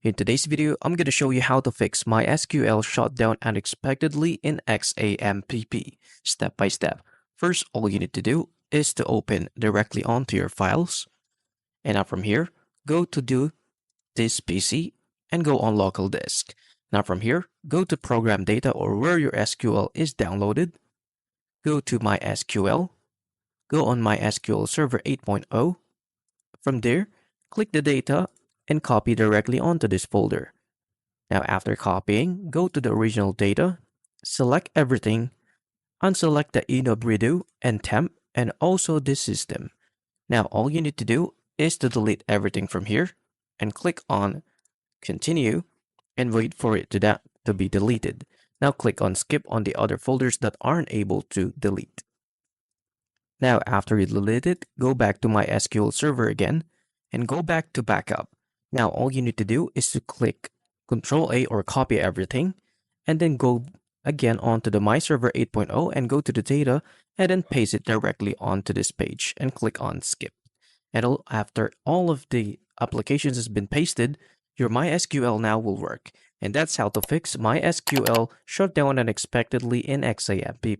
In today's video, I'm going to show you how to fix MySQL shutdown unexpectedly in XAMPP, step by step. First, all you need to do is to open directly onto your files. And now from here, go to do this PC and go on local disk. Now from here, go to program data or where your SQL is downloaded. Go to MySQL. Go on MySQL Server 8.0. From there, click the data and copy directly onto this folder. Now after copying, go to the original data, select everything, unselect the enub redo and temp and also this system. Now all you need to do is to delete everything from here and click on continue and wait for it to be deleted. Now click on skip on the other folders that aren't able to delete. Now after you delete it, go back to MySQL Server again and go back to backup. Now all you need to do is to click Control A or copy everything and then go again onto the My Server 8.0 and go to the data and then paste it directly onto this page and click on skip. And after all of the applications has been pasted, your MySQL now will work. And that's how to fix MySQL shutdown unexpectedly in XAMPP.